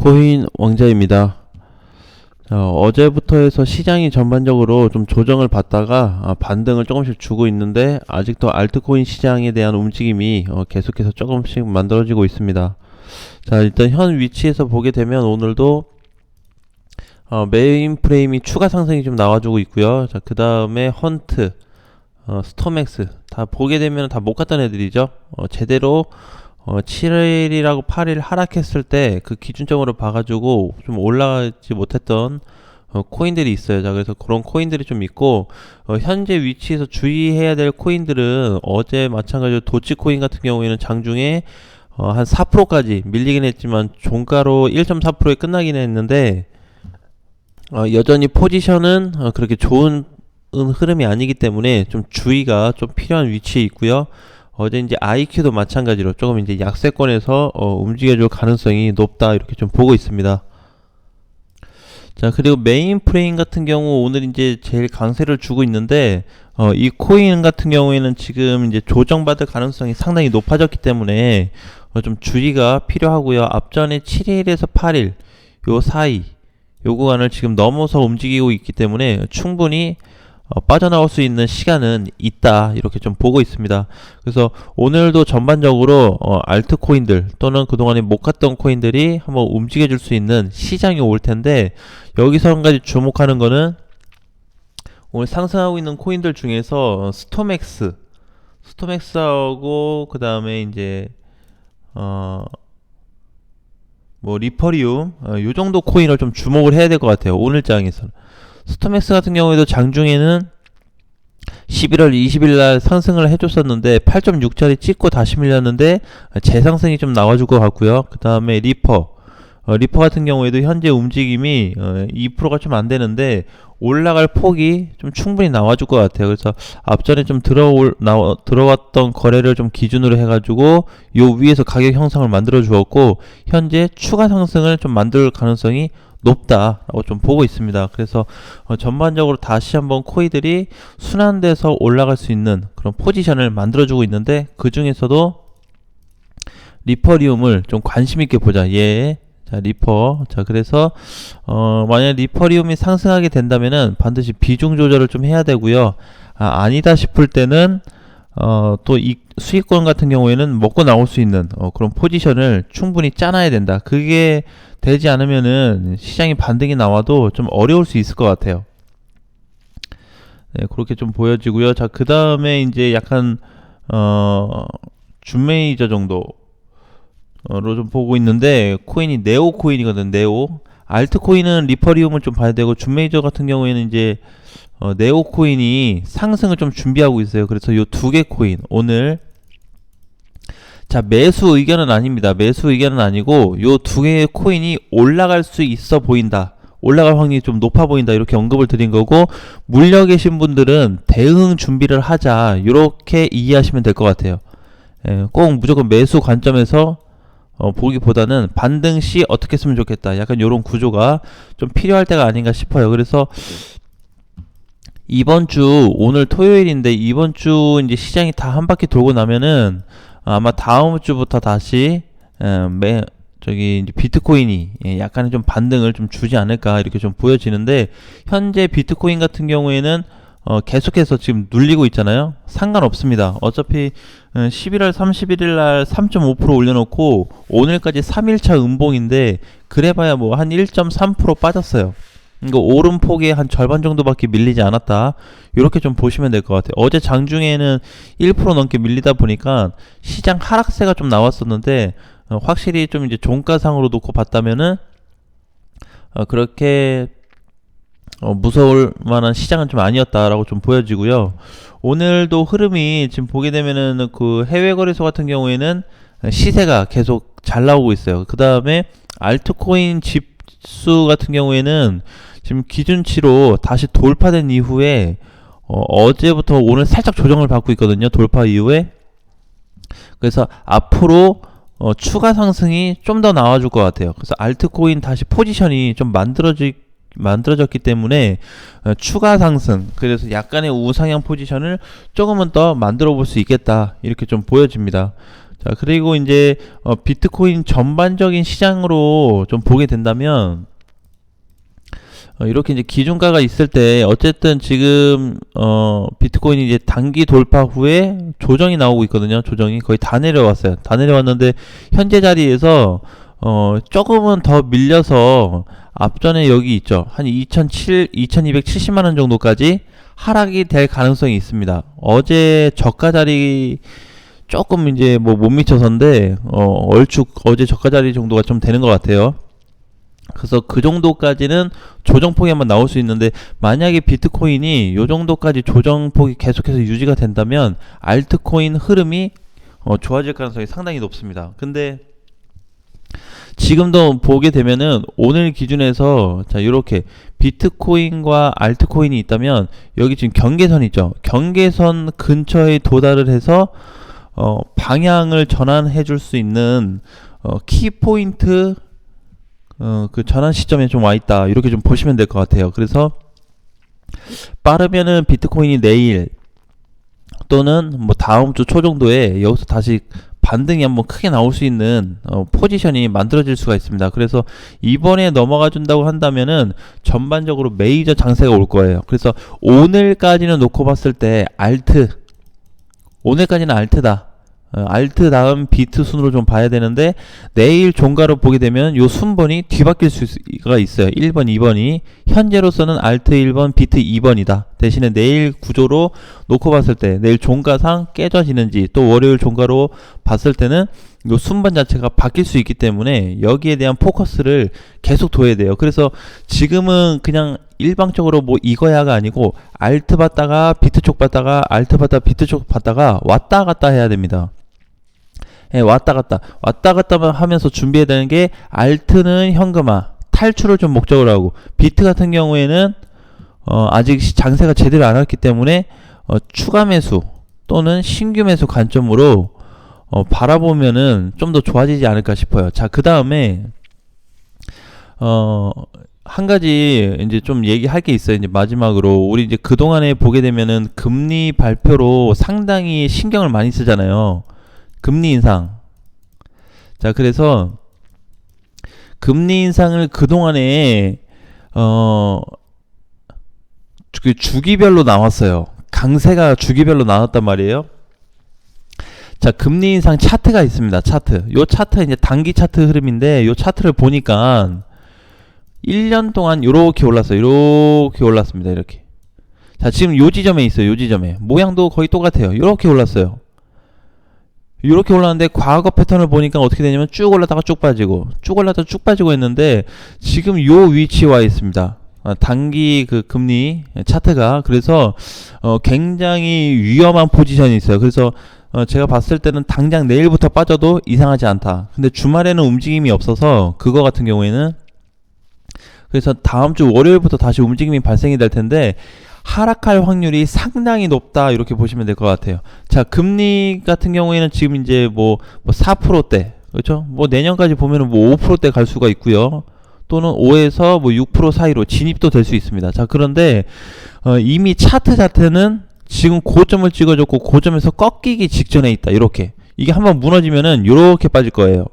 비트코인 왕자입니다. 자, 어제부터 해서 시장이 전반적으로 좀 조정을 받다가 반등을 조금씩 주고 있는데 아직도 알트코인 시장에 대한 움직임이 계속해서 조금씩 만들어지고 있습니다. 자, 일단 현 위치에서 보게 되면 오늘도 메인 프레임이 추가 상승이 좀 나와주고 있고요. 자, 그 다음에 헌트, 스톰엑스 다 보게 되면 다 못 갔던 애들이죠. 제대로 7일이라고 8일 하락했을 때 그 기준점으로 봐가지고 좀 올라가지 못했던 코인들이 있어요. 자, 그래서 그런 코인들이 좀 있고, 현재 위치에서 주의해야 될 코인들은 어제 마찬가지로 도치코인 같은 경우에는 장중에 한 4%까지 밀리긴 했지만 종가로 1.4%에 끝나긴 했는데, 여전히 포지션은 그렇게 좋은 흐름이 아니기 때문에 좀 주의가 좀 필요한 위치에 있고요. 어제 이제 IQ도 마찬가지로 조금 이제 약세권에서 움직여줄 가능성이 높다 이렇게 좀 보고 있습니다. 자, 그리고 메인 프레임 같은 경우 오늘 이제 제일 강세를 주고 있는데 이 코인 같은 경우에는 지금 이제 조정받을 가능성이 상당히 높아졌기 때문에 좀 주의가 필요하고요. 앞전에 7일에서 8일 요 사이 요 구간을 지금 넘어서 움직이고 있기 때문에 충분히 빠져나올 수 있는 시간은 있다 이렇게 좀 보고 있습니다. 그래서 오늘도 전반적으로 알트코인들 또는 그동안에 못 갔던 코인들이 한번 움직여 줄 수 있는 시장이 올 텐데, 여기서 한 가지 주목하는 거는 오늘 상승하고 있는 코인들 중에서 스톰엑스하고 그 다음에 이제 뭐 리퍼리움 요 정도 코인을 좀 주목을 해야 될 것 같아요. 오늘 장에서는. 스톰엑스 같은 경우에도 장중에는 11월 20일 날 상승을 해줬었는데 8.6짜리 찍고 다시 밀렸는데 재상승이 좀 나와줄 것 같고요. 그 다음에 리퍼 같은 경우에도 현재 움직임이 2%가 좀 안 되는데 올라갈 폭이 좀 충분히 나와줄 것 같아요. 그래서 앞전에 좀 들어왔던 거래를 좀 기준으로 해가지고 요 위에서 가격 형성을 만들어 주었고, 현재 추가 상승을 좀 만들 가능성이 높다라고 좀 보고 있습니다. 그래서 전반적으로 다시 한번 코인들이 순환돼서 올라갈 수 있는 그런 포지션을 만들어주고 있는데, 그 중에서도 리퍼리움을 좀 관심 있게 보자. 자, 리퍼. 자, 그래서 만약 리퍼리움이 상승하게 된다면은 반드시 비중 조절을 좀 해야 되고요. 아니다 싶을 때는 또 이 수익권 같은 경우에는 먹고 나올 수 있는 그런 포지션을 충분히 짜놔야 된다. 그게 되지 않으면은 시장이 반등이 나와도 좀 어려울 수 있을 것 같아요. 네, 그렇게 좀 보여지고요. 자, 그 다음에 이제 약간 준메이저 정도로 좀 보고 있는데, 코인이 네오 코인이거든. 네오. 알트코인은 리퍼리움을 좀 봐야 되고, 준메이저 같은 경우에는 이제 네오 코인이 상승을 좀 준비하고 있어요. 그래서 요 두 개 코인 오늘, 자, 매수 의견은 아닙니다. 매수 의견은 아니고 요 두 개의 코인이 올라갈 수 있어 보인다, 올라갈 확률이 좀 높아 보인다 이렇게 언급을 드린 거고, 물려 계신 분들은 대응 준비를 하자 이렇게 이해하시면 될 것 같아요. 꼭 무조건 매수 관점에서 보기보다는 반등 시 어떻게 했으면 좋겠다, 약간 요런 구조가 좀 필요할 때가 아닌가 싶어요. 그래서 이번 주, 오늘 토요일인데 이번 주 이제 시장이 다 한 바퀴 돌고 나면은 아마 다음 주부터 다시 저기 이제 비트코인이 약간의 좀 반등을 좀 주지 않을까 이렇게 좀 보여지는데, 현재 비트코인 같은 경우에는 계속해서 지금 눌리고 있잖아요. 상관없습니다. 어차피 11월 31일 날 3.5% 올려놓고 오늘까지 3일차 음봉인데 그래봐야 뭐 한 1.3% 빠졌어요. 그러니까 오름폭의 한 절반 정도밖에 밀리지 않았다 이렇게 좀 보시면 될 것 같아요. 어제 장중에는 1% 넘게 밀리다 보니까 시장 하락세가 좀 나왔었는데 확실히 좀 이제 종가상으로 놓고 봤다면은 그렇게 무서울 만한 시장은 좀 아니었다라고 좀 보여지고요. 오늘도 흐름이 지금 보게 되면은 그 해외 거래소 같은 경우에는 시세가 계속 잘 나오고 있어요. 그 다음에 알트코인 지수 같은 경우에는 지금 기준치로 다시 돌파된 이후에 어제부터 오늘 살짝 조정을 받고 있거든요. 돌파 이후에. 그래서 앞으로 추가 상승이 좀 더 나와줄 것 같아요. 그래서 알트코인 다시 포지션이 좀 만들어졌기 때문에 추가 상승, 그래서 약간의 우상향 포지션을 조금은 더 만들어 볼 수 있겠다 이렇게 좀 보여집니다. 자, 그리고 이제 비트코인 전반적인 시장으로 좀 보게 된다면 이렇게 이제 기준가가 있을 때 어쨌든 지금 비트코인이 이제 단기 돌파 후에 조정이 나오고 있거든요. 조정이 거의 다 내려왔어요. 다 내려왔는데 현재 자리에서 조금은 더 밀려서 앞전에 여기 있죠. 한 2270만 원 정도까지 하락이 될 가능성이 있습니다. 어제 저가 자리 조금 이제 뭐 못 미쳐서인데 얼추 어제 저가 자리 정도가 좀 되는 것 같아요. 그래서 그 정도까지는 조정폭이 한번 나올 수 있는데, 만약에 비트코인이 요 정도까지 조정폭이 계속해서 유지가 된다면 알트코인 흐름이 좋아질 가능성이 상당히 높습니다. 근데 지금도 보게 되면은 오늘 기준에서 자, 요렇게 비트코인과 알트코인이 있다면 여기 지금 경계선 있죠. 경계선 근처에 도달을 해서 방향을 전환해 줄 수 있는 키포인트 그 전환 시점에 좀 와 있다, 이렇게 좀 보시면 될 것 같아요. 그래서 빠르면은 비트코인이 내일 또는 뭐 다음 주 초 정도에 여기서 다시 반등이 한번 크게 나올 수 있는 포지션이 만들어질 수가 있습니다. 그래서 이번에 넘어가 준다고 한다면은 전반적으로 메이저 장세가 올 거예요. 그래서 오늘까지는 놓고 봤을 때 오늘까지는 알트다. 알트 다음 비트 순으로 좀 봐야 되는데, 내일 종가로 보게 되면 요 순번이 뒤바뀔 수가 있어요. 1번, 2번이. 현재로서는 알트 1번, 비트 2번이다. 대신에 내일 구조로 놓고 봤을 때, 내일 종가상 깨져지는지, 또 월요일 종가로 봤을 때는 요 순번 자체가 바뀔 수 있기 때문에 여기에 대한 포커스를 계속 둬야 돼요. 그래서 지금은 그냥 일방적으로 뭐 이거야가 아니고 알트 봤다가 비트 쪽 봤다가 알트 봤다가 비트 쪽 봤다가 왔다 갔다 해야 됩니다. 예, 왔다 갔다 하면서 준비해야 되는 게, 알트는 현금화 탈출을 좀 목적으로 하고, 비트 같은 경우에는 아직 장세가 제대로 안 왔기 때문에 추가 매수 또는 신규 매수 관점으로 바라보면은 좀 더 좋아지지 않을까 싶어요. 자, 그 다음에 한 가지 이제 좀 얘기할 게 있어요. 이제 마지막으로, 우리 이제 그동안에 보게 되면은 금리 발표로 상당히 신경을 많이 쓰잖아요. 금리 인상. 자, 그래서 금리 인상을 그동안에 주기별로 나왔어요. 강세가 주기별로 나왔단 말이에요. 자, 금리 인상 차트가 있습니다. 차트. 요 차트 이제 단기 차트 흐름인데, 요 차트를 보니까 1년 동안 요렇게 올랐어요. 요렇게 올랐습니다. 이렇게. 자, 지금 요 지점에 있어요. 요 지점에. 모양도 거의 똑같아요. 요렇게 올랐어요. 이렇게 올랐는데, 과거 패턴을 보니까 어떻게 되냐면 쭉 올랐다가 쭉 빠지고 쭉 올랐다가 쭉 빠지고 했는데, 지금 요 위치에 와 있습니다. 단기 그 금리 차트가. 그래서 굉장히 위험한 포지션이 있어요. 그래서 제가 봤을 때는 당장 내일부터 빠져도 이상하지 않다. 근데 주말에는 움직임이 없어서 그거 같은 경우에는, 그래서 다음 주 월요일부터 다시 움직임이 발생이 될 텐데 하락할 확률이 상당히 높다, 이렇게 보시면 될 것 같아요. 자, 금리 같은 경우에는 지금 이제 뭐 4%대, 그렇죠? 뭐 내년까지 보면은 뭐 5%대 갈 수가 있고요. 또는 5에서 뭐 6% 사이로 진입도 될 수 있습니다. 자, 그런데 이미 차트 자체는 지금 고점을 찍어줬고 고점에서 꺾이기 직전에 있다. 이렇게. 이게 한번 무너지면은 이렇게 빠질 거예요.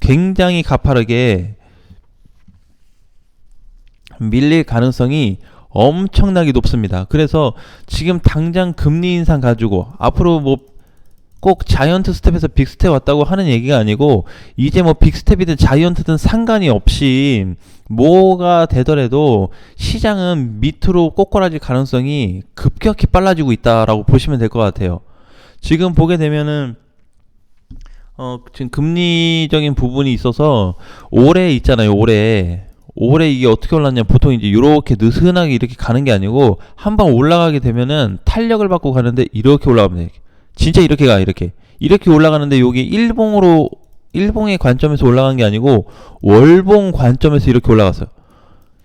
굉장히 가파르게 밀릴 가능성이 엄청나게 높습니다. 그래서 지금 당장 금리 인상 가지고 앞으로 뭐 꼭 자이언트 스텝에서 빅스텝 왔다고 하는 얘기가 아니고, 이제 뭐 빅스텝이든 자이언트든 상관이 없이 뭐가 되더라도 시장은 밑으로 꼬꾸라질 가능성이 급격히 빨라지고 있다라고 보시면 될 것 같아요. 지금 보게 되면은 지금 금리적인 부분이 있어서 올해 있잖아요. 올해 이게 어떻게 올랐냐, 보통 이제 이렇게 느슨하게 이렇게 가는 게 아니고, 한번 올라가게 되면은 탄력을 받고 가는데 이렇게 올라가면 돼. 진짜 이렇게 가. 이렇게 올라가는데, 여기 일봉의 관점에서 올라간 게 아니고 월봉 관점에서 이렇게 올라갔어요.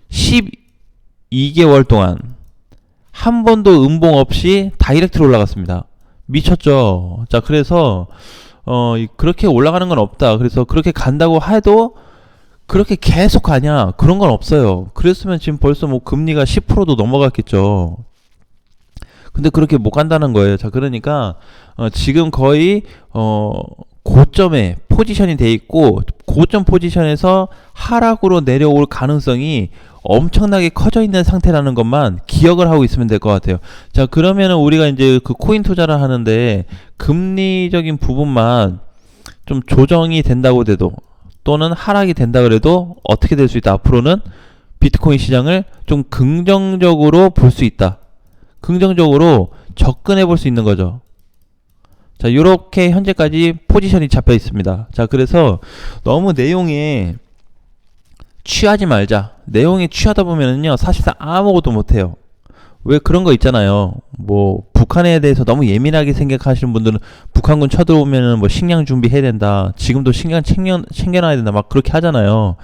12개월 동안 한 번도 음봉 없이 다이렉트로 올라갔습니다. 미쳤죠. 자, 그래서 그렇게 올라가는 건 없다. 그래서 그렇게 간다고 해도 그렇게 계속 가냐, 그런 건 없어요. 그랬으면 지금 벌써 뭐 금리가 10%도 넘어갔겠죠. 근데 그렇게 못 간다는 거예요. 자, 그러니까 지금 거의 고점에 포지션이 돼 있고 고점 포지션에서 하락으로 내려올 가능성이 엄청나게 커져 있는 상태라는 것만 기억을 하고 있으면 될 것 같아요. 자, 그러면은 우리가 이제 그 코인 투자를 하는데 금리적인 부분만 좀 조정이 된다고 해도 또는 하락이 된다 그래도 어떻게 될 수 있다. 앞으로는 비트코인 시장을 좀 긍정적으로 볼 수 있다. 긍정적으로 접근해 볼 수 있는 거죠. 자, 요렇게 현재까지 포지션이 잡혀 있습니다. 자, 그래서 너무 내용에 취하지 말자. 내용에 취하다 보면은요, 사실상 아무것도 못해요. 왜 그런 거 있잖아요. 뭐 북한에 대해서 너무 예민하게 생각하시는 분들은 북한군 쳐들어오면은 뭐 식량 준비해야 된다. 지금도 식량 챙겨놔야 된다. 막 그렇게 하잖아요.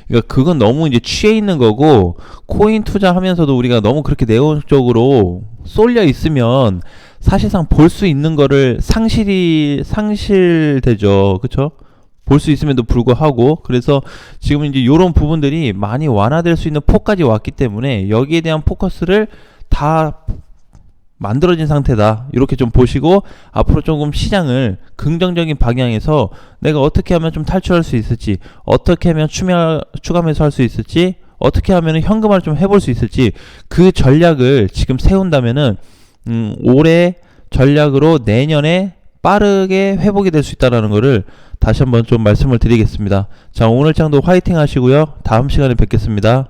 그러니까 그건 너무 이제 취해 있는 거고, 코인 투자하면서도 우리가 너무 그렇게 내용적으로 쏠려 있으면 사실상 볼 수 있는 거를 상실되죠. 그쵸? 볼 수 있음에도 불구하고, 그래서 지금 이제 요런 부분들이 많이 완화될 수 있는 폭까지 왔기 때문에 여기에 대한 포커스를 다 만들어진 상태다. 이렇게 좀 보시고 앞으로 조금 시장을 긍정적인 방향에서 내가 어떻게 하면 좀 탈출할 수 있을지, 어떻게 하면 추가 매수할 수 있을지, 어떻게 하면 현금화를 좀 해볼 수 있을지, 그 전략을 지금 세운다면은 올해 전략으로 내년에 빠르게 회복이 될 수 있다는 거를 다시 한번 좀 말씀을 드리겠습니다. 자, 오늘 장도 화이팅 하시고요. 다음 시간에 뵙겠습니다.